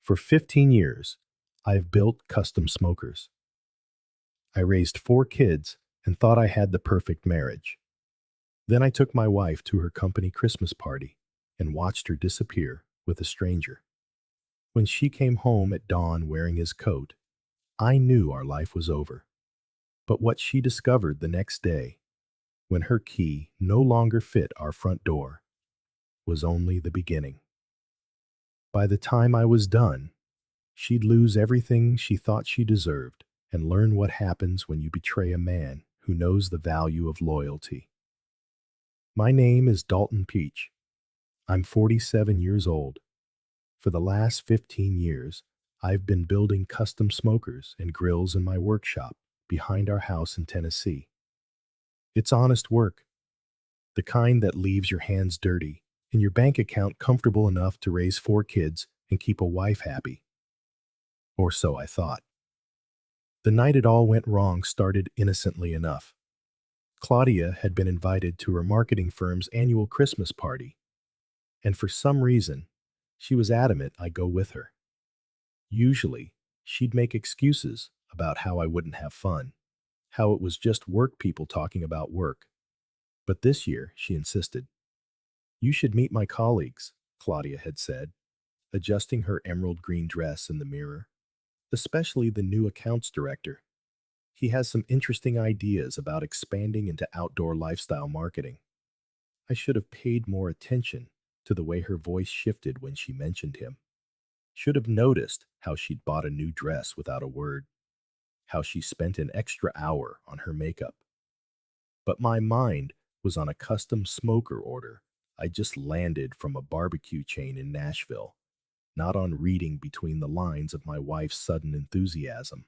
For 15 years, I've built custom smokers. I raised 4 kids and thought I had the perfect marriage. Then I took my wife to her company Christmas party and watched her disappear with a stranger. When she came home at dawn wearing his coat, I knew our life was over. But what she discovered the next day, when her key no longer fit our front door, was only the beginning. By the time I was done, she'd lose everything she thought she deserved and learn what happens when you betray a man who knows the value of loyalty. My name is Dalton Peach. I'm 47 years old. For the last 15 years, I've been building custom smokers and grills in my workshop behind our house in Tennessee. It's honest work, the kind that leaves your hands dirty and your bank account comfortable enough to raise 4 kids and keep a wife happy. Or so I thought. The night it all went wrong started innocently enough. Claudia had been invited to her marketing firm's annual Christmas party, and for some reason, she was adamant I go with her. Usually, she'd make excuses about how I wouldn't have fun, how it was just work people talking about work. But this year, she insisted. You should meet my colleagues, Claudia had said, adjusting her emerald green dress in the mirror, especially the new accounts director. He has some interesting ideas about expanding into outdoor lifestyle marketing. I should have paid more attention to the way her voice shifted when she mentioned him. Should have noticed how she'd bought a new dress without a word, how she spent an extra hour on her makeup. But my mind was on a custom smoker order I just landed from a barbecue chain in Nashville, not on reading between the lines of my wife's sudden enthusiasm.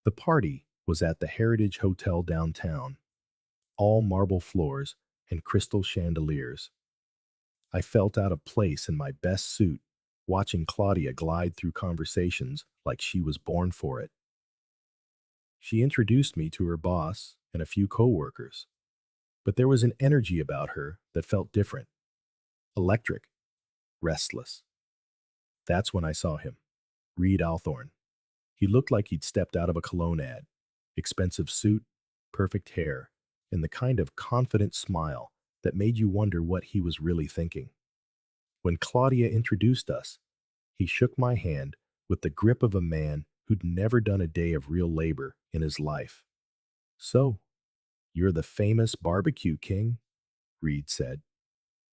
The party was at the Heritage Hotel downtown, all marble floors and crystal chandeliers. I felt out of place in my best suit, watching Claudia glide through conversations like she was born for it. She introduced me to her boss and a few coworkers, but there was an energy about her that felt different, electric, restless. That's when I saw him, Reed Althorne. He looked like he'd stepped out of a cologne ad. Expensive suit, perfect hair, and the kind of confident smile that made you wonder what he was really thinking. When Claudia introduced us, he shook my hand with the grip of a man who'd never done a day of real labor in his life. So, you're the famous barbecue king, Reed said,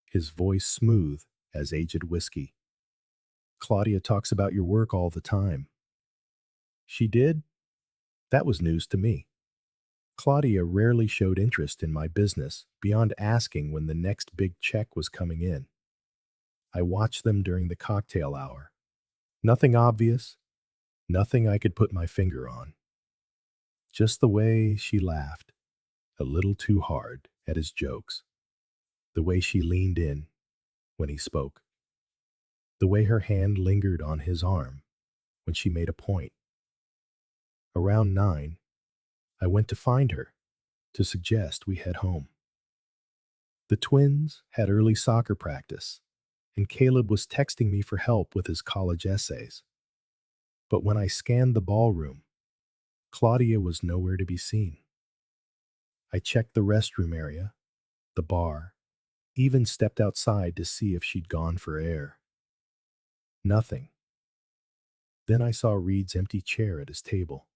his voice smooth as aged whiskey. Claudia talks about your work all the time. She did? That was news to me. Claudia rarely showed interest in my business beyond asking when the next big check was coming in. I watched them during the cocktail hour. Nothing obvious, nothing I could put my finger on. Just the way she laughed, a little too hard at his jokes. The way she leaned in when he spoke. The way her hand lingered on his arm when she made a point. Around 9, I went to find her to suggest we head home. The twins had early soccer practice, and Caleb was texting me for help with his college essays. But when I scanned the ballroom, Claudia was nowhere to be seen. I checked the restroom area, the bar, even stepped outside to see if she'd gone for air. Nothing. Then I saw Reed's empty chair at his table,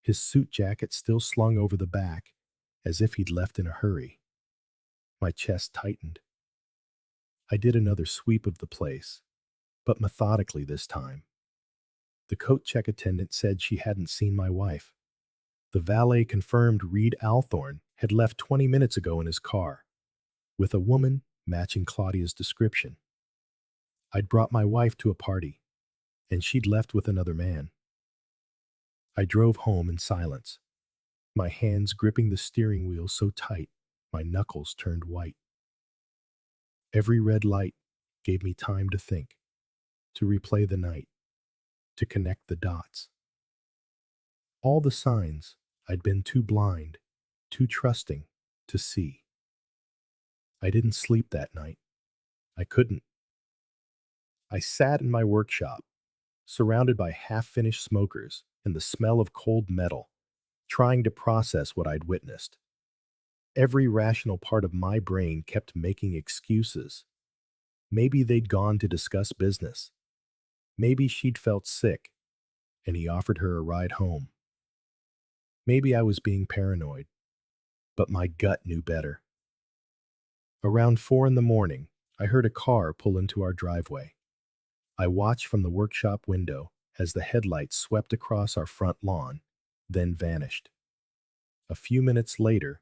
his suit jacket still slung over the back as if he'd left in a hurry. My chest tightened. I did another sweep of the place, but methodically this time. The coat check attendant said she hadn't seen my wife. The valet confirmed Reed Althorne had left 20 minutes ago in his car, with a woman matching Claudia's description. I'd brought my wife to a party, and she'd left with another man. I drove home in silence, my hands gripping the steering wheel so tight my knuckles turned white. Every red light gave me time to think, to replay the night, to connect the dots. All the signs I'd been too blind, too trusting to see. I didn't sleep that night. I couldn't. I sat in my workshop, surrounded by half-finished smokers and the smell of cold metal, trying to process what I'd witnessed. Every rational part of my brain kept making excuses. Maybe they'd gone to discuss business. Maybe she'd felt sick, and he offered her a ride home. Maybe I was being paranoid, but my gut knew better. Around 4 in the morning, I heard a car pull into our driveway. I watched from the workshop window as the headlights swept across our front lawn, then vanished. A few minutes later,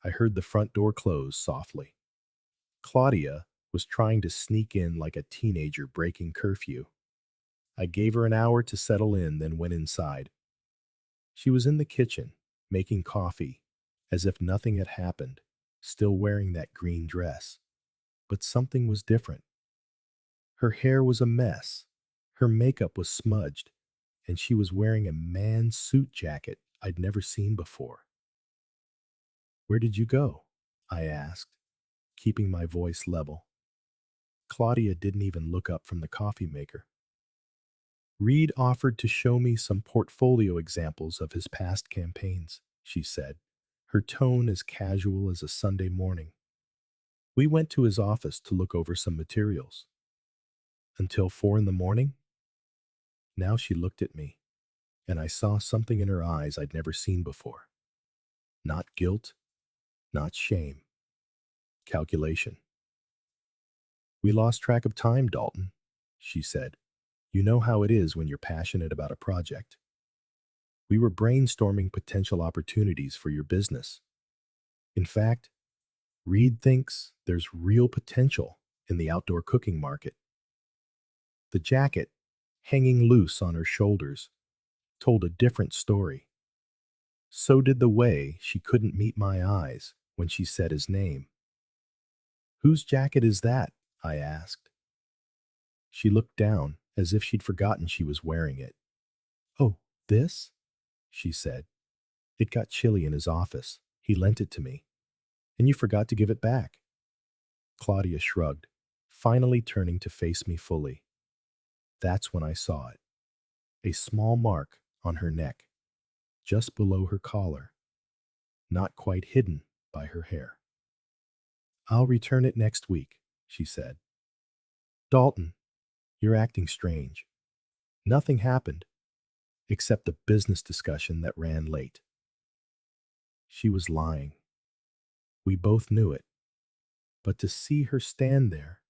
I heard the front door close softly. Claudia was trying to sneak in like a teenager breaking curfew. I gave her an hour to settle in, then went inside. She was in the kitchen, making coffee, as if nothing had happened, still wearing that green dress. But something was different. Her hair was a mess, her makeup was smudged, and she was wearing a man's suit jacket I'd never seen before. "Where did you go?" I asked, keeping my voice level. Claudia didn't even look up from the coffee maker. "Reed offered to show me some portfolio examples of his past campaigns," she said, her tone as casual as a Sunday morning. "We went to his office to look over some materials." "Until 4 in the morning?" Now she looked at me, and I saw something in her eyes I'd never seen before. Not guilt, not shame. Calculation. "We lost track of time, Dalton," she said. "You know how it is when you're passionate about a project. We were brainstorming potential opportunities for your business. In fact, Reed thinks there's real potential in the outdoor cooking market." The jacket, hanging loose on her shoulders, told a different story. So did the way she couldn't meet my eyes when she said his name. "Whose jacket is that?" I asked. She looked down as if she'd forgotten she was wearing it. "Oh, this?" she said. "It got chilly in his office. He lent it to me. And you forgot to give it back." Claudia shrugged, finally turning to face me fully. That's when I saw it. A small mark on her neck, just below her collar, not quite hidden by her hair. "I'll return it next week," she said. "Dalton, you're acting strange. Nothing happened, except a business discussion that ran late." She was lying. We both knew it. But to see her stand there,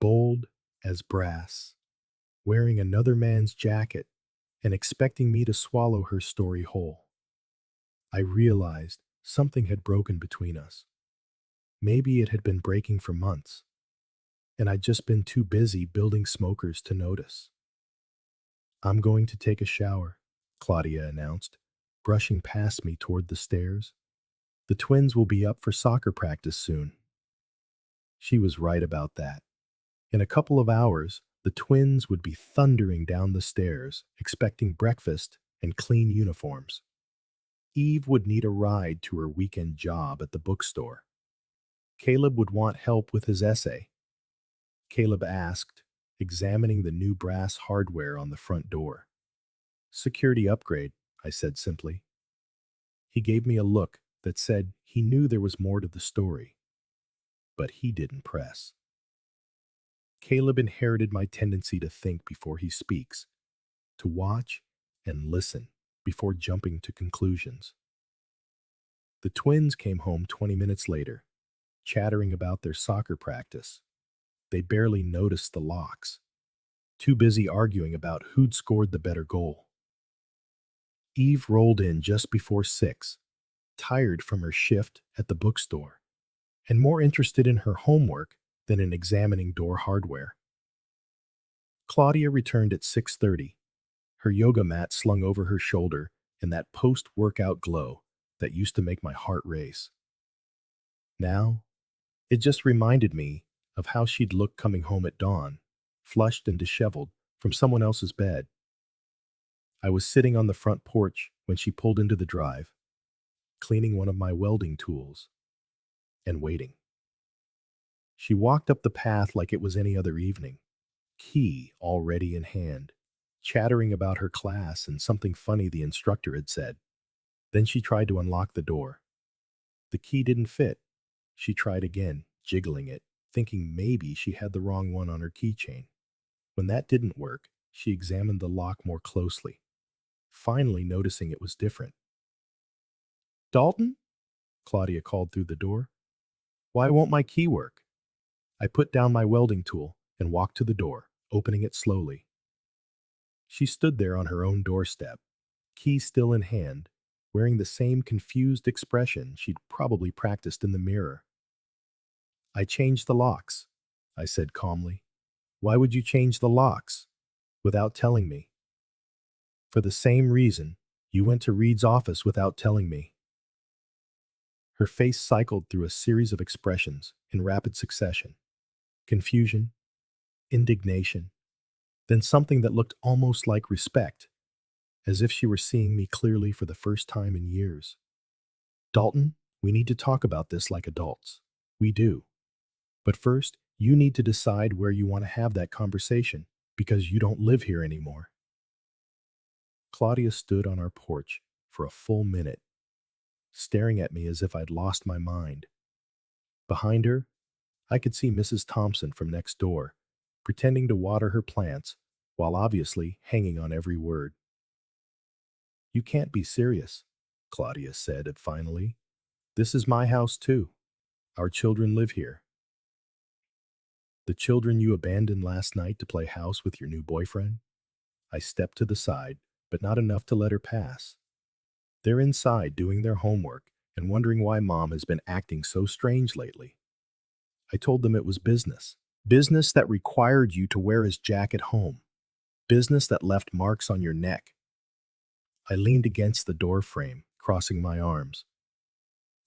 bold as brass, wearing another man's jacket and expecting me to swallow her story whole, I realized something had broken between us. Maybe it had been breaking for months, and I'd just been too busy building smokers to notice. "I'm going to take a shower," Claudia announced, brushing past me toward the stairs. "The twins will be up for soccer practice soon." She was right about that. In a couple of hours, the twins would be thundering down the stairs, expecting breakfast and clean uniforms. Eve would need a ride to her weekend job at the bookstore. Caleb would want help with his essay. Caleb asked, examining the new brass hardware on the front door. "Security upgrade," I said simply. He gave me a look that said he knew there was more to the story, but he didn't press. Caleb inherited my tendency to think before he speaks, to watch and listen before jumping to conclusions. The twins came home 20 minutes later, chattering about their soccer practice. They barely noticed the locks, too busy arguing about who'd scored the better goal. Eve rolled in just before 6, tired from her shift at the bookstore, and more interested in her homework than in examining door hardware. Claudia returned at 6:30, her yoga mat slung over her shoulder in that post-workout glow that used to make my heart race. Now, it just reminded me of how she'd look coming home at dawn, flushed and disheveled from someone else's bed. I was sitting on the front porch when she pulled into the drive, cleaning one of my welding tools, and waiting. She walked up the path like it was any other evening, key already in hand, chattering about her class and something funny the instructor had said. Then she tried to unlock the door. The key didn't fit. She tried again, jiggling it, thinking maybe she had the wrong one on her keychain. When that didn't work, she examined the lock more closely, finally noticing it was different. Dalton? Claudia called through the door. Why won't my key work? I put down my welding tool and walked to the door, opening it slowly. She stood there on her own doorstep, key still in hand, wearing the same confused expression she'd probably practiced in the mirror. I changed the locks, I said calmly. Why would you change the locks? Without telling me. For the same reason, you went to Reed's office without telling me. Her face cycled through a series of expressions in rapid succession. Confusion, indignation, then something that looked almost like respect, as if she were seeing me clearly for the first time in years. Dalton, we need to talk about this like adults. We do. But first, you need to decide where you want to have that conversation, because you don't live here anymore. Claudia stood on our porch for a full minute, staring at me as if I'd lost my mind. Behind her, I could see Mrs. Thompson from next door, pretending to water her plants while obviously hanging on every word. You can't be serious, Claudia said finally. This is my house too. Our children live here. The children you abandoned last night to play house with your new boyfriend? I stepped to the side, but not enough to let her pass. They're inside doing their homework and wondering why Mom has been acting so strange lately. I told them it was business. Business that required you to wear his jacket home. Business that left marks on your neck. I leaned against the door frame, crossing my arms.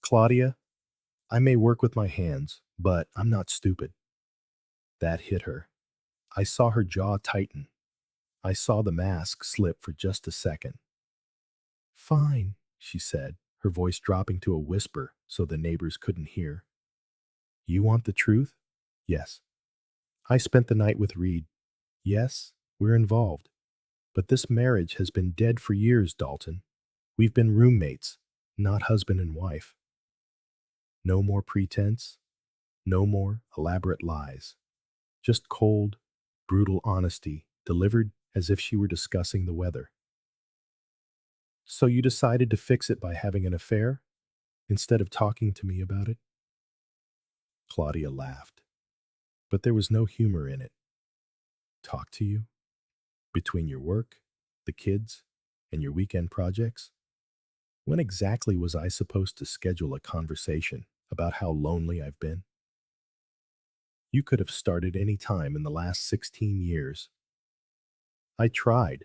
Claudia, I may work with my hands, but I'm not stupid. That hit her. I saw her jaw tighten. I saw the mask slip for just a second. Fine, she said, her voice dropping to a whisper so the neighbors couldn't hear. You want the truth? Yes. I spent the night with Reed. Yes, we're involved. But this marriage has been dead for years, Dalton. We've been roommates, not husband and wife. No more pretense, no more elaborate lies. Just cold, brutal honesty delivered as if she were discussing the weather. So you decided to fix it by having an affair instead of talking to me about it? Claudia laughed, but there was no humor in it. Talk to you? Between your work, the kids, and your weekend projects? When exactly was I supposed to schedule a conversation about how lonely I've been? You could have started any time in the last 16 years. I tried.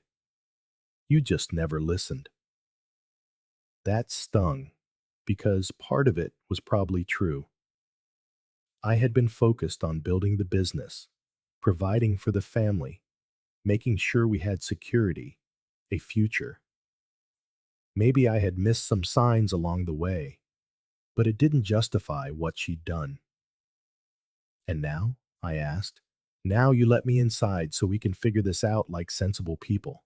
You just never listened. That stung, because part of it was probably true. I had been focused on building the business, providing for the family, making sure we had security, a future. Maybe I had missed some signs along the way, but it didn't justify what she'd done. And now, I asked, now you let me inside so we can figure this out like sensible people.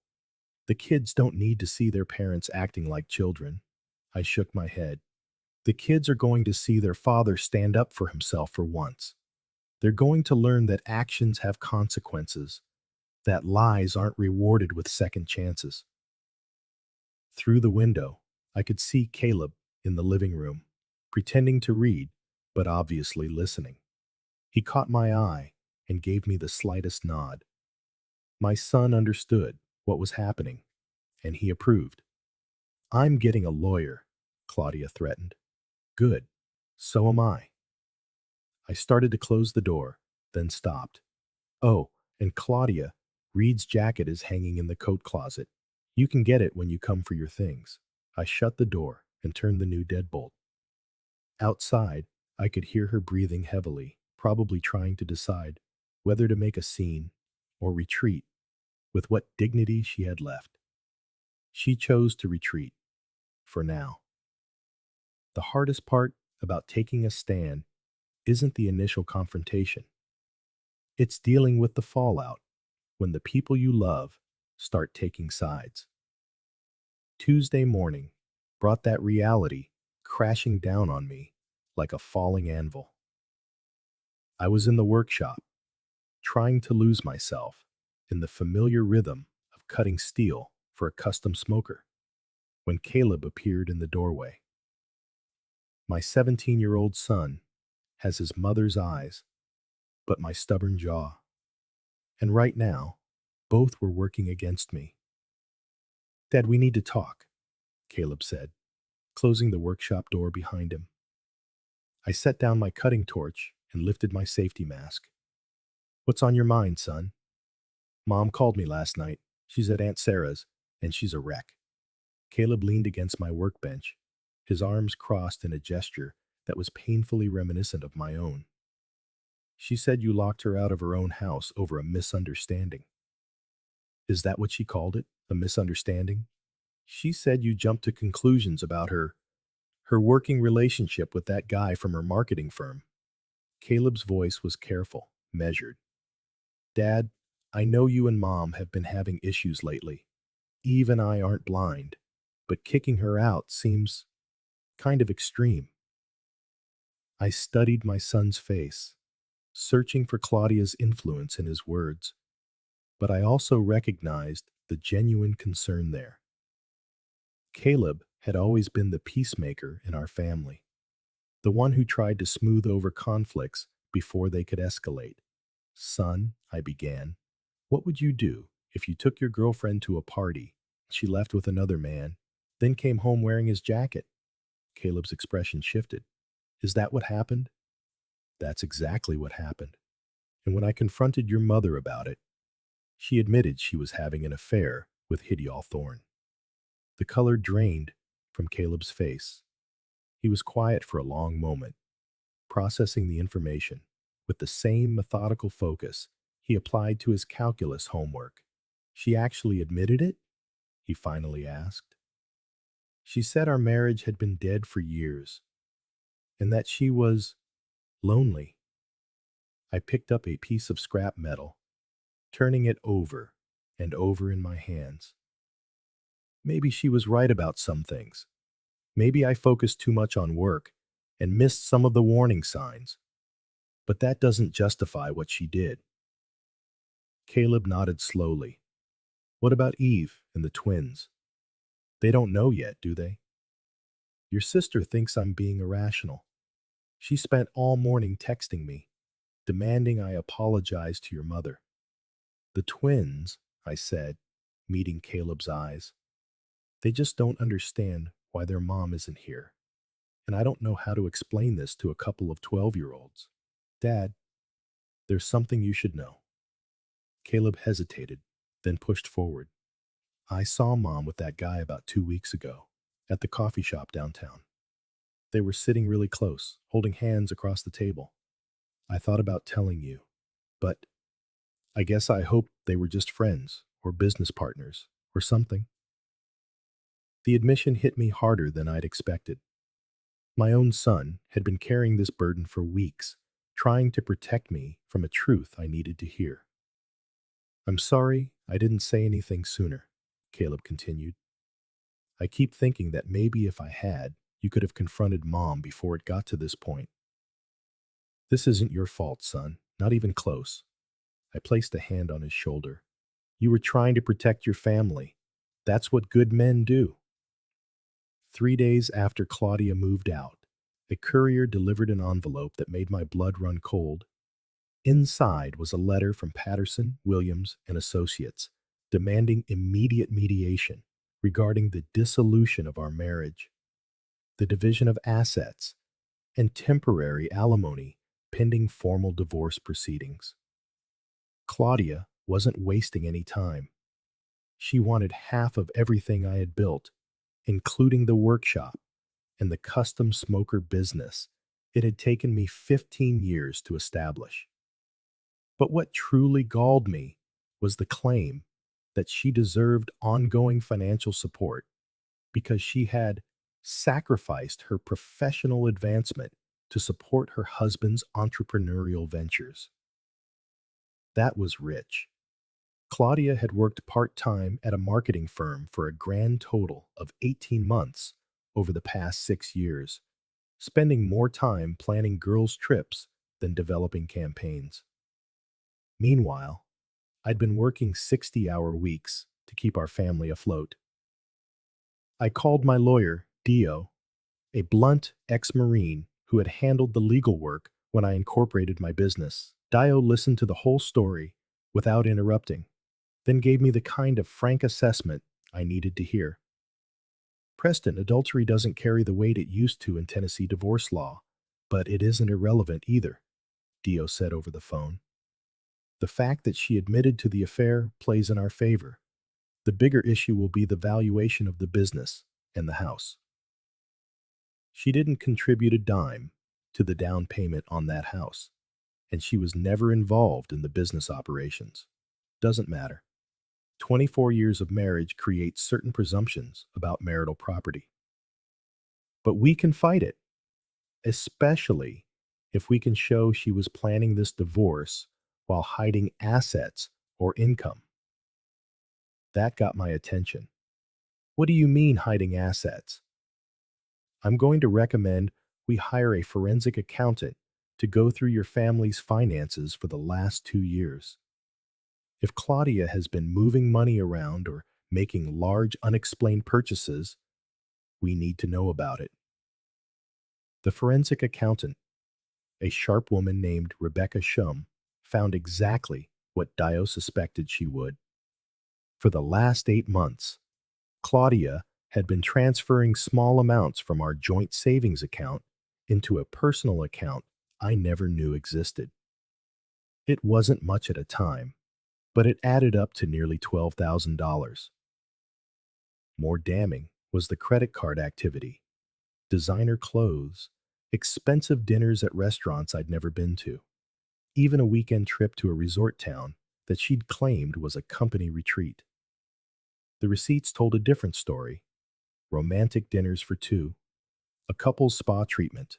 The kids don't need to see their parents acting like children. I shook my head. The kids are going to see their father stand up for himself for once. They're going to learn that actions have consequences, that lies aren't rewarded with second chances. Through the window, I could see Caleb in the living room, pretending to read, but obviously listening. He caught my eye and gave me the slightest nod. My son understood what was happening, and he approved. I'm getting a lawyer, Claudia threatened. Good. So am I. I started to close the door, then stopped. Oh, and Claudia, Reed's jacket is hanging in the coat closet. You can get it when you come for your things. I shut the door and turned the new deadbolt. Outside, I could hear her breathing heavily, probably trying to decide whether to make a scene or retreat with what dignity she had left. She chose to retreat, for now. The hardest part about taking a stand isn't the initial confrontation. It's dealing with the fallout, when the people you love start taking sides. Tuesday morning brought that reality crashing down on me like a falling anvil. I was in the workshop, trying to lose myself in the familiar rhythm of cutting steel for a custom smoker, when Caleb appeared in the doorway. My 17-year-old son has his mother's eyes, but my stubborn jaw. And right now, both were working against me. Dad, we need to talk, Caleb said, closing the workshop door behind him. I set down my cutting torch and lifted my safety mask. What's on your mind, son? Mom called me last night. She's at Aunt Sarah's, and she's a wreck. Caleb leaned against my workbench, his arms crossed in a gesture that was painfully reminiscent of my own. She said you locked her out of her own house over a misunderstanding. Is that what she called it? A misunderstanding? She said you jumped to conclusions about her working relationship with that guy from her marketing firm. Caleb's voice was careful, measured. Dad, I know you and Mom have been having issues lately. Eve and I aren't blind, but kicking her out seems kind of extreme. I studied my son's face, searching for Claudia's influence in his words, but I also recognized the genuine concern there. Caleb had always been the peacemaker in our family, the one who tried to smooth over conflicts before they could escalate. Son, I began, what would you do if you took your girlfriend to a party, she left with another man, then came home wearing his jacket? Caleb's expression shifted. Is that what happened? That's exactly what happened. And when I confronted your mother about it, she admitted she was having an affair with Althorne. The color drained from Caleb's face. He was quiet for a long moment, processing the information with the same methodical focus he applied to his calculus homework. She actually admitted it? He finally asked. She said our marriage had been dead for years, and that she was lonely. I picked up a piece of scrap metal, turning it over and over in my hands. Maybe she was right about some things. Maybe I focused too much on work and missed some of the warning signs. But that doesn't justify what she did. Caleb nodded slowly. What about Eve and the twins? They don't know yet, do they? Your sister thinks I'm being irrational. She spent all morning texting me, demanding I apologize to your mother. The twins, I said, meeting Caleb's eyes. They just don't understand why their mom isn't here. And I don't know how to explain this to a couple of 12-year-olds. Dad, there's something you should know. Caleb hesitated, then pushed forward. I saw Mom with that guy about 2 weeks ago, at the coffee shop downtown. They were sitting really close, holding hands across the table. I thought about telling you, but I guess I hoped they were just friends, or business partners, or something. The admission hit me harder than I'd expected. My own son had been carrying this burden for weeks, trying to protect me from a truth I needed to hear. I'm sorry I didn't say anything sooner, Caleb continued. I keep thinking that maybe if I had, you could have confronted Mom before it got to this point. This isn't your fault, son, not even close. I placed a hand on his shoulder. You were trying to protect your family. That's what good men do. 3 days after Claudia moved out, a courier delivered an envelope that made my blood run cold. Inside was a letter from Patterson, Williams, and Associates, demanding immediate mediation regarding the dissolution of our marriage, the division of assets, and temporary alimony pending formal divorce proceedings. Claudia wasn't wasting any time. She wanted half of everything I had built, including the workshop and the custom smoker business it had taken me 15 years to establish. But what truly galled me was the claim that she deserved ongoing financial support because she had sacrificed her professional advancement to support her husband's entrepreneurial ventures. That was rich. Claudia had worked part-time at a marketing firm for a grand total of 18 months over the past 6 years, spending more time planning girls' trips than developing campaigns. Meanwhile, I'd been working 60-hour weeks to keep our family afloat. I called my lawyer, Dio, a blunt ex-Marine who had handled the legal work when I incorporated my business. Dio listened to the whole story without interrupting, then gave me the kind of frank assessment I needed to hear. Preston, adultery doesn't carry the weight it used to in Tennessee divorce law, but it isn't irrelevant either, Dio said over the phone. The fact that she admitted to the affair plays in our favor. The bigger issue will be the valuation of the business and the house. She didn't contribute a dime to the down payment on that house, and she was never involved in the business operations. Doesn't matter. 24 years of marriage creates certain presumptions about marital property. But we can fight it, especially if we can show she was planning this divorce while hiding assets or income. That got my attention. What do you mean hiding assets? I'm going to recommend we hire a forensic accountant to go through your family's finances for the last 2 years. If Claudia has been moving money around or making large unexplained purchases, we need to know about it. The forensic accountant, a sharp woman named Rebecca Shum, found exactly what Dio suspected she would. For the last 8 months, Claudia had been transferring small amounts from our joint savings account into a personal account I never knew existed. It wasn't much at a time, but it added up to nearly $12,000. More damning was the credit card activity, designer clothes, expensive dinners at restaurants I'd never been to, even a weekend trip to a resort town that she'd claimed was a company retreat. The receipts told a different story: romantic dinners for two, a couple's spa treatment,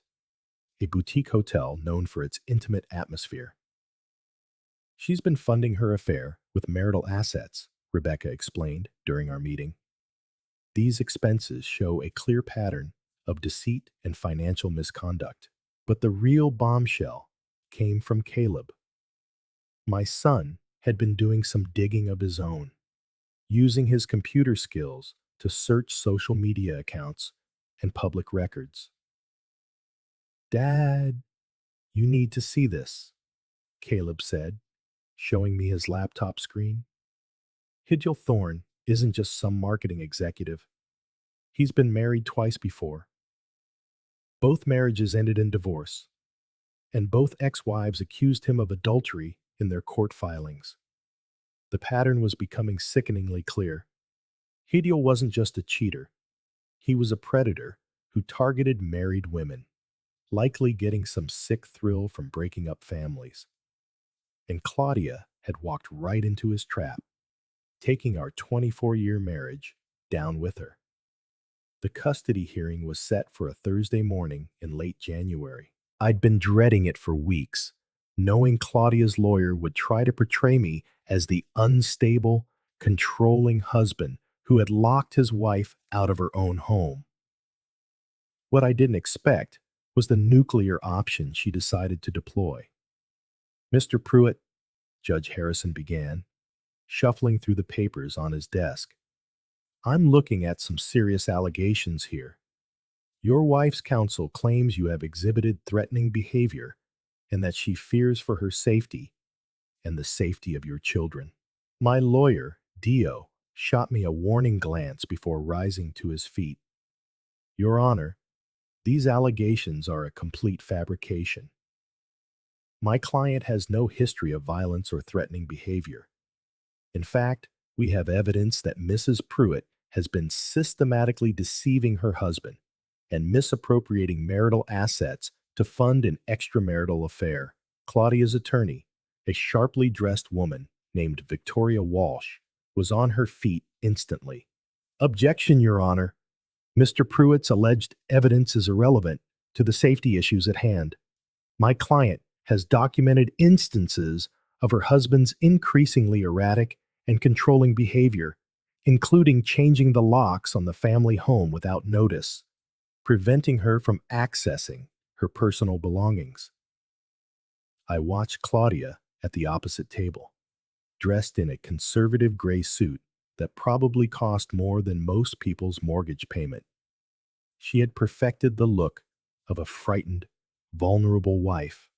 a boutique hotel known for its intimate atmosphere. She's been funding her affair with marital assets, Rebecca explained during our meeting. These expenses show a clear pattern of deceit and financial misconduct. But the real bombshell came from Caleb. My son had been doing some digging of his own, using his computer skills to search social media accounts and public records. "Dad, you need to see this," Caleb said, showing me his laptop screen. Althorne isn't just some marketing executive. He's been married twice before. Both marriages ended in divorce, and both ex-wives accused him of adultery in their court filings. The pattern was becoming sickeningly clear. Hideo wasn't just a cheater. He was a predator who targeted married women, likely getting some sick thrill from breaking up families. And Claudia had walked right into his trap, taking our 24-year marriage down with her. The custody hearing was set for a Thursday morning in late January. I'd been dreading it for weeks, knowing Claudia's lawyer would try to portray me as the unstable, controlling husband who had locked his wife out of her own home. What I didn't expect was the nuclear option she decided to deploy. "Mr. Pruitt," Judge Harrison began, shuffling through the papers on his desk, "I'm looking at some serious allegations here. Your wife's counsel claims you have exhibited threatening behavior and that she fears for her safety and the safety of your children." My lawyer, Dio, shot me a warning glance before rising to his feet. "Your Honor, these allegations are a complete fabrication. My client has no history of violence or threatening behavior. In fact, we have evidence that Mrs. Pruitt has been systematically deceiving her husband and misappropriating marital assets to fund an extramarital affair." Claudia's attorney, a sharply dressed woman named Victoria Walsh, was on her feet instantly. "Objection, Your Honor. Mr. Pruitt's alleged evidence is irrelevant to the safety issues at hand. My client has documented instances of her husband's increasingly erratic and controlling behavior, including changing the locks on the family home without notice, preventing her from accessing her personal belongings. I watched Claudia at the opposite table, dressed in a conservative gray suit that probably cost more than most people's mortgage payment. She had perfected the look of a frightened, vulnerable wife,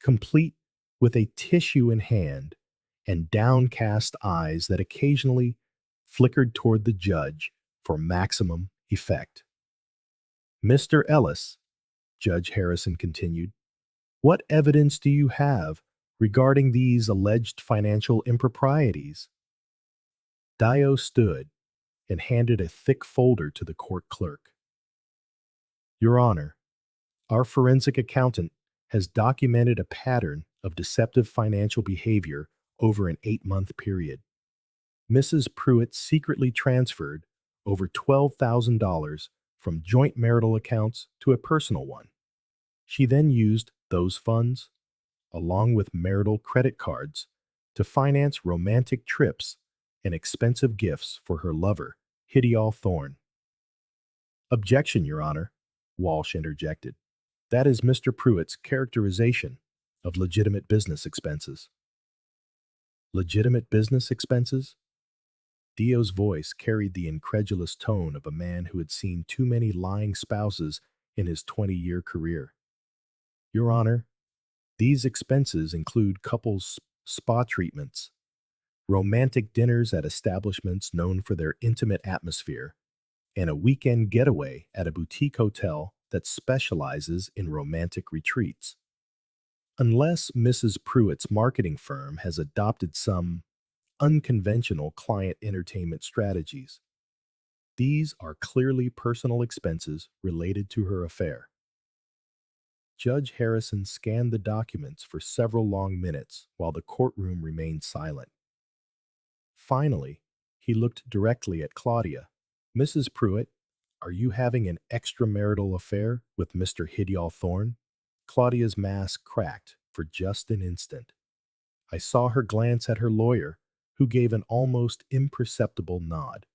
complete with a tissue in hand and downcast eyes that occasionally flickered toward the judge for maximum effect. Mr. Ellis, Judge Harrison continued, what evidence do you have regarding these alleged financial improprieties? Dio stood and handed a thick folder to the court clerk. Your Honor, our forensic accountant has documented a pattern of deceptive financial behavior over an 8-month period. Mrs. Pruitt secretly transferred over $12,000 from joint marital accounts to a personal one. She then used those funds, along with marital credit cards, to finance romantic trips and expensive gifts for her lover, Althorne. Objection, Your Honor, Walsh interjected. That is Mr. Pruitt's characterization of legitimate business expenses. Legitimate business expenses? Dio's voice carried the incredulous tone of a man who had seen too many lying spouses in his 20-year career. Your Honor, these expenses include couples' spa treatments, romantic dinners at establishments known for their intimate atmosphere, and a weekend getaway at a boutique hotel that specializes in romantic retreats. Unless Mrs. Pruitt's marketing firm has adopted some unconventional client entertainment strategies, these are clearly personal expenses related to her affair. Judge Harrison scanned the documents for several long minutes while the courtroom remained silent. Finally, he looked directly at Claudia. Mrs. Pruitt, are you having an extramarital affair with Mr. Althorne? Claudia's mask cracked for just an instant. I saw her glance at her lawyer, who gave an almost imperceptible nod.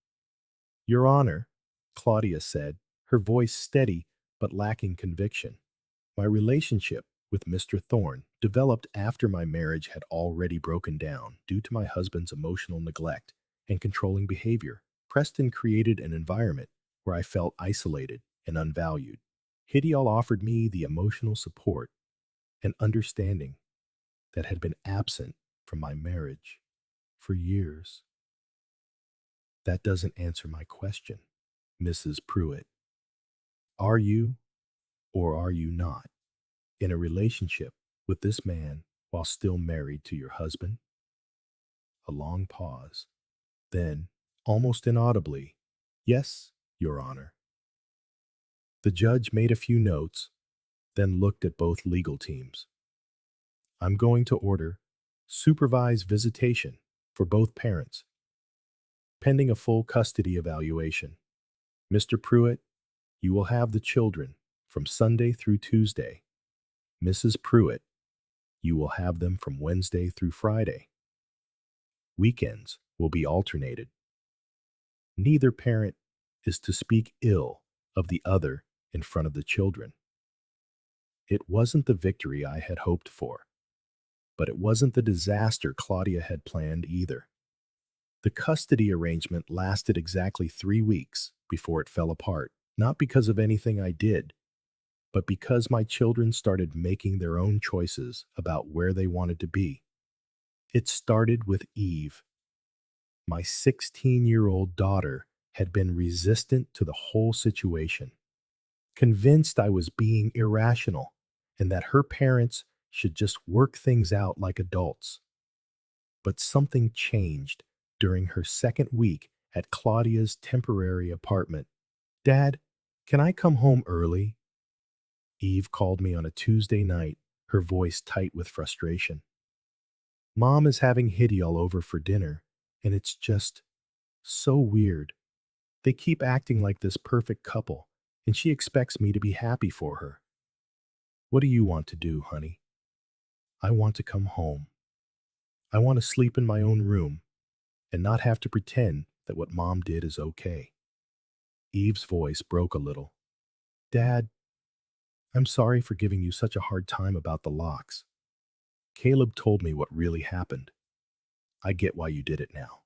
Your Honor, Claudia said, her voice steady but lacking conviction. My relationship with Mr. Thorne developed after my marriage had already broken down due to my husband's emotional neglect and controlling behavior. Preston created an environment where I felt isolated and unvalued. Hidial offered me the emotional support and understanding that had been absent from my marriage for years. That doesn't answer my question, Mrs. Pruitt. Are you or are you not in a relationship with this man while still married to your husband? A long pause. Then, almost inaudibly, yes, Your Honor. The judge made a few notes, then looked at both legal teams. I'm going to order supervised visitation for both parents, pending a full custody evaluation. Mr. Pruitt, you will have the children from Sunday through Tuesday. Mrs. Pruitt, you will have them from Wednesday through Friday. Weekends will be alternated. Neither parent is to speak ill of the other in front of the children. It wasn't the victory I had hoped for, but it wasn't the disaster Claudia had planned either. The custody arrangement lasted exactly 3 weeks before it fell apart, not because of anything I did, but because my children started making their own choices about where they wanted to be. It started with Eve. My 16-year-old daughter had been resistant to the whole situation, convinced I was being irrational and that her parents should just work things out like adults. But something changed during her second week at Claudia's temporary apartment. Dad, can I come home early? Eve called me on a Tuesday night, her voice tight with frustration. Mom is having Hidial over for dinner, and it's just so weird. They keep acting like this perfect couple, and she expects me to be happy for her. What do you want to do, honey? I want to come home. I want to sleep in my own room. and not have to pretend that what mom did is okay. Eve's voice broke a little. Dad, I'm sorry for giving you such a hard time about the locks. Caleb told me what really happened. I get why you did it now.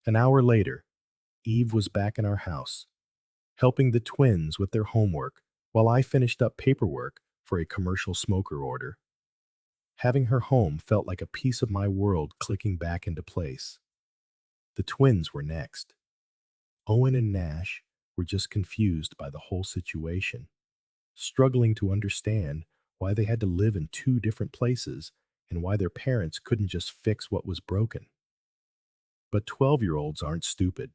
An hour later, Eve was back in our house, helping the twins with their homework while I finished up paperwork for a commercial smoker order. Having her home felt like a piece of my world clicking back into place. The twins were next. Owen and Nash were just confused by the whole situation, struggling to understand why they had to live in two different places and why their parents couldn't just fix what was broken. But 12-year-olds aren't stupid.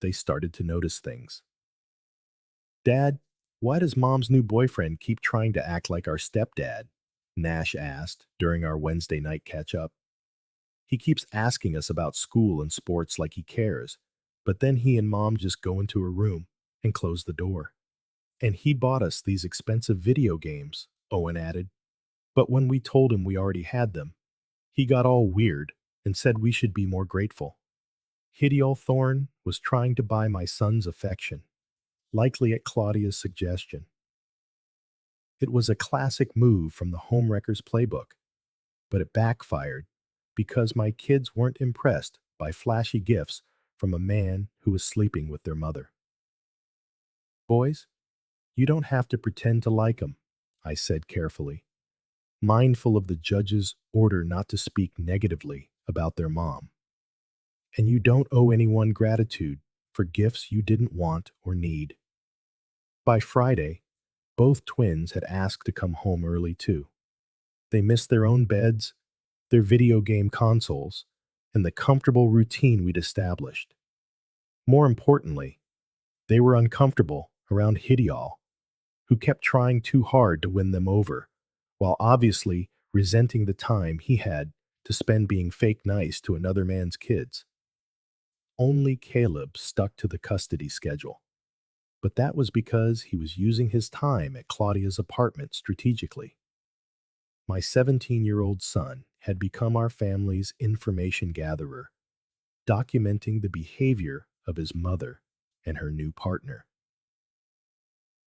They started to notice things. Dad, why does mom's new boyfriend keep trying to act like our stepdad? Nash asked during our Wednesday night catch-up. He keeps asking us about school and sports like he cares, but then he and mom just go into a room and close the door. And he bought us these expensive video games, Owen added. But when we told him we already had them, he got all weird and said we should be more grateful. Althorne was trying to buy my son's affection, likely at Claudia's suggestion. It was a classic move from the homewrecker's playbook, but it backfired because my kids weren't impressed by flashy gifts from a man who was sleeping with their mother. Boys, you don't have to pretend to like him, I said carefully, mindful of the judge's order not to speak negatively about their mom. And you don't owe anyone gratitude for gifts you didn't want or need. By Friday, both twins had asked to come home early too. They missed their own beds, their video game consoles, and the comfortable routine we'd established. More importantly, they were uncomfortable around Hidial, who kept trying too hard to win them over, while obviously resenting the time he had to spend being fake nice to another man's kids. Only Caleb stuck to the custody schedule, but that was because he was using his time at Claudia's apartment strategically. My 17-year-old son had become our family's information gatherer, documenting the behavior of his mother and her new partner.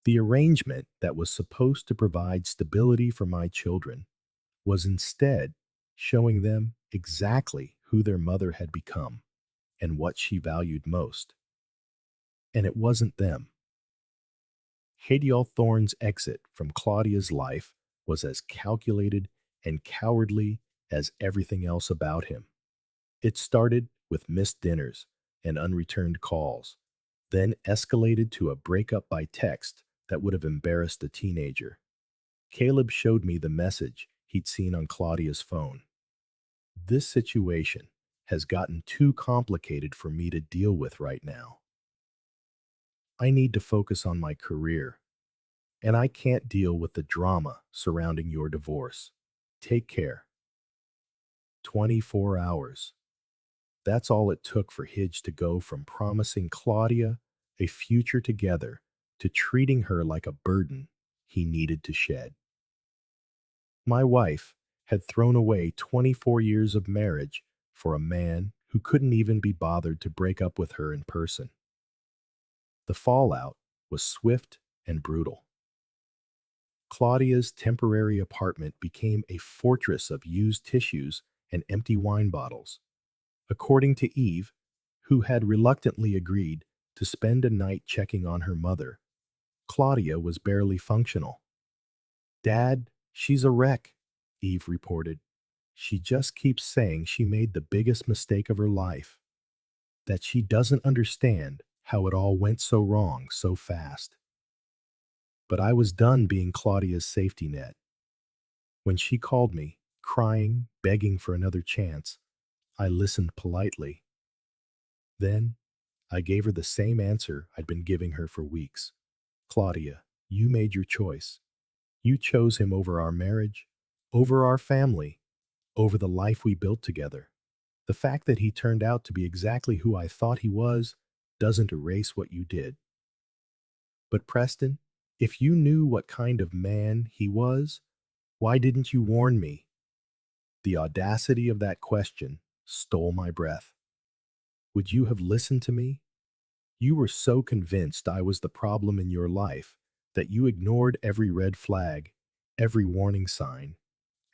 The arrangement that was supposed to provide stability for my children was instead showing them exactly who their mother had become and what she valued most. And it wasn't them. Althorne's exit from Claudia's life was as calculated and cowardly as everything else about him. It started with missed dinners and unreturned calls, then escalated to a breakup by text that would have embarrassed a teenager. Caleb showed me the message he'd seen on Claudia's phone. This situation has gotten too complicated for me to deal with right now. I need to focus on my career, and I can't deal with the drama surrounding your divorce. Take care. 24 hours. That's all it took for Hidge to go from promising Claudia a future together to treating her like a burden he needed to shed. My wife had thrown away 24 years of marriage for a man who couldn't even be bothered to break up with her in person. The fallout was swift and brutal. Claudia's temporary apartment became a fortress of used tissues and empty wine bottles. According to Eve, who had reluctantly agreed to spend a night checking on her mother, Claudia was barely functional. Dad, she's a wreck, Eve reported. She just keeps saying she made the biggest mistake of her life, that she doesn't understand how it all went so wrong so fast. But I was done being Claudia's safety net. When she called me, crying, begging for another chance, I listened politely. Then, I gave her the same answer I'd been giving her for weeks. Claudia, you made your choice. You chose him over our marriage, over our family, over the life we built together. The fact that he turned out to be exactly who I thought he was doesn't erase what you did. But Preston, if you knew what kind of man he was, why didn't you warn me? The audacity of that question stole my breath. Would you have listened to me? You were so convinced I was the problem in your life that you ignored every red flag, every warning sign,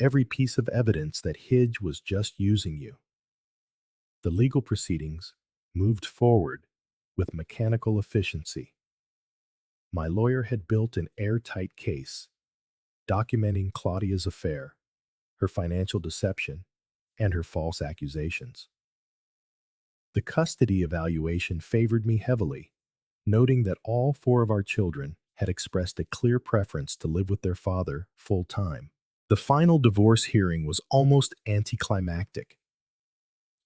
every piece of evidence that Hidge was just using you. The legal proceedings moved forward with mechanical efficiency. My lawyer had built an airtight case documenting Claudia's affair, her financial deception, and her false accusations. The custody evaluation favored me heavily, noting that all four of our children had expressed a clear preference to live with their father full time. The final divorce hearing was almost anticlimactic.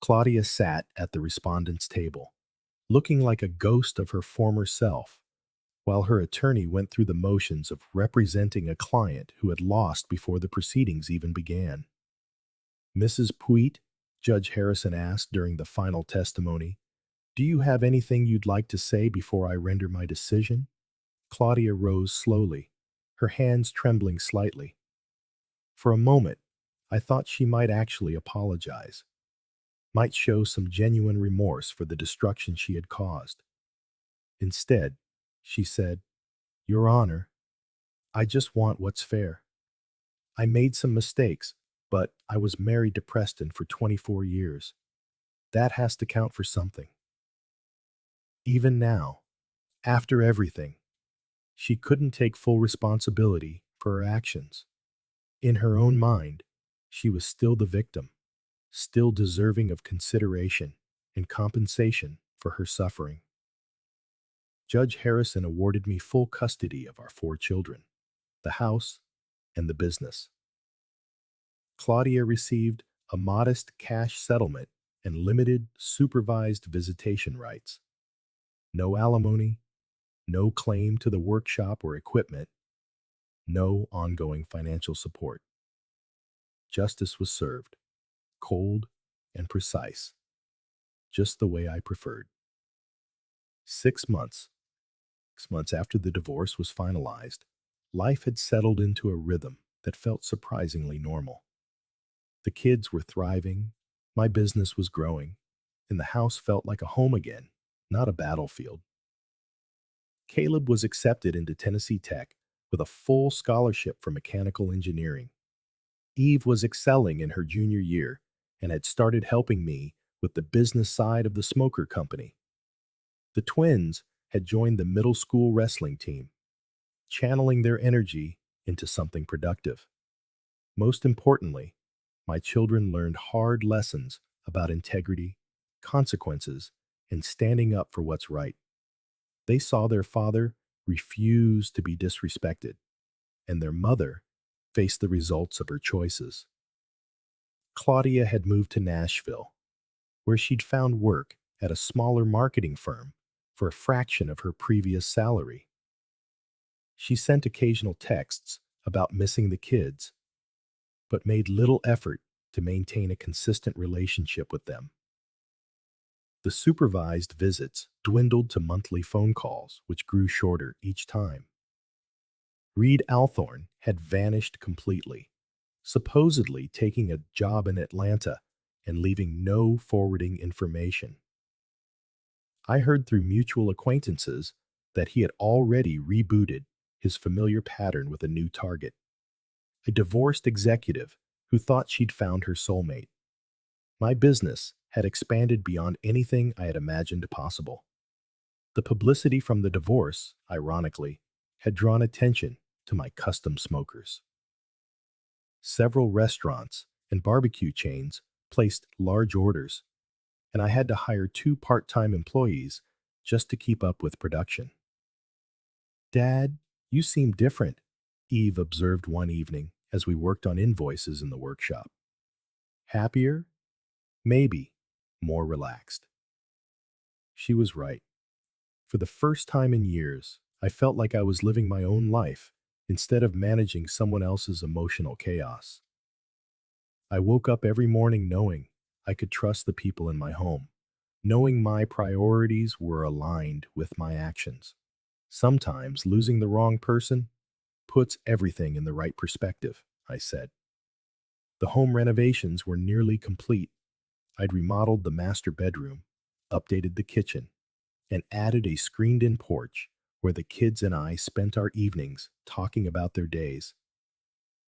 Claudia sat at the respondent's table, looking like a ghost of her former self, while her attorney went through the motions of representing a client who had lost before the proceedings even began. Mrs. Puit, Judge Harrison asked during the final testimony, "Do you have anything you'd like to say before I render my decision?" Claudia rose slowly, her hands trembling slightly. For a moment, I thought she might actually apologize, might show some genuine remorse for the destruction she had caused. Instead, she said, "Your Honor, I just want what's fair. I made some mistakes, but I was married to Preston for 24 years. That has to count for something." Even now, after everything, she couldn't take full responsibility for her actions. In her own mind, she was still the victim, still deserving of consideration and compensation for her suffering. Judge Harrison awarded me full custody of our four children, the house, and the business. Claudia received a modest cash settlement and limited supervised visitation rights. No alimony, no claim to the workshop or equipment, no ongoing financial support. Justice was served, cold and precise, just the way I preferred. 6 months, 6 months after the divorce was finalized, life had settled into a rhythm that felt surprisingly normal. The kids were thriving, my business was growing, and the house felt like a home again, not a battlefield. Caleb was accepted into Tennessee Tech with a full scholarship for mechanical engineering. Eve was excelling in her junior year and had started helping me with the business side of the smoker company. The twins had joined the middle school wrestling team, channeling their energy into something productive. Most importantly, my children learned hard lessons about integrity, consequences, and standing up for what's right. They saw their father refuse to be disrespected, and their mother face the results of her choices. Claudia had moved to Nashville, where she'd found work at a smaller marketing firm for a fraction of her previous salary. She sent occasional texts about missing the kids, but made little effort to maintain a consistent relationship with them. The supervised visits dwindled to monthly phone calls, which grew shorter each time. Reed Althorne had vanished completely, supposedly taking a job in Atlanta and leaving no forwarding information. I heard through mutual acquaintances that he had already rebooted his familiar pattern with a new target, a divorced executive who thought she'd found her soulmate. My business had expanded beyond anything I had imagined possible. The publicity from the divorce, ironically, had drawn attention to my custom smokers. Several restaurants and barbecue chains placed large orders, and I had to hire 2 part-time employees just to keep up with production. "Dad, you seem different," Eve observed one evening as we worked on invoices in the workshop. "Happier? Maybe. More relaxed." She was right. For the first time in years, I felt like I was living my own life instead of managing someone else's emotional chaos. I woke up every morning knowing I could trust the people in my home, knowing my priorities were aligned with my actions. Sometimes losing the wrong person puts everything in the right perspective, I said. The home renovations were nearly complete. I'd remodeled the master bedroom, updated the kitchen, and added a screened-in porch where the kids and I spent our evenings talking about their days.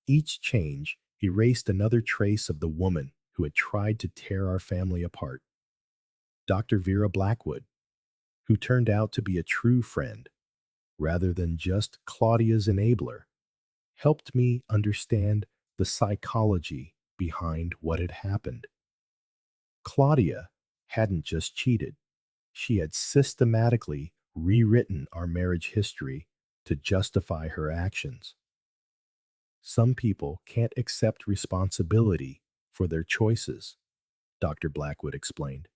Each change erased another trace of the woman who had tried to tear our family apart. Dr. Vera Blackwood, who turned out to be a true friend rather than just Claudia's enabler, helped me understand the psychology behind what had happened. Claudia hadn't just cheated, she had systematically rewritten our marriage history to justify her actions. Some people can't accept responsibility for their choices, Dr. Blackwood explained.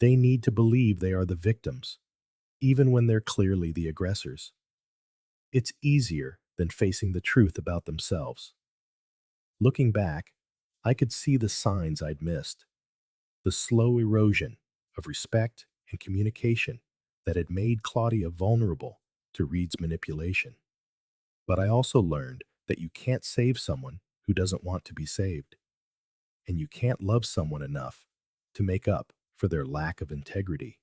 They need to believe they are the victims, even when they're clearly the aggressors. It's easier than facing the truth about themselves. Looking back, I could see the signs I'd missed, the slow erosion of respect and communication that had made Claudia vulnerable to Reed's manipulation. But I also learned that you can't save someone who doesn't want to be saved, and you can't love someone enough to make up for their lack of integrity.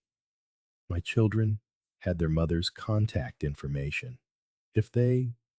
My children had their mother's contact information. If they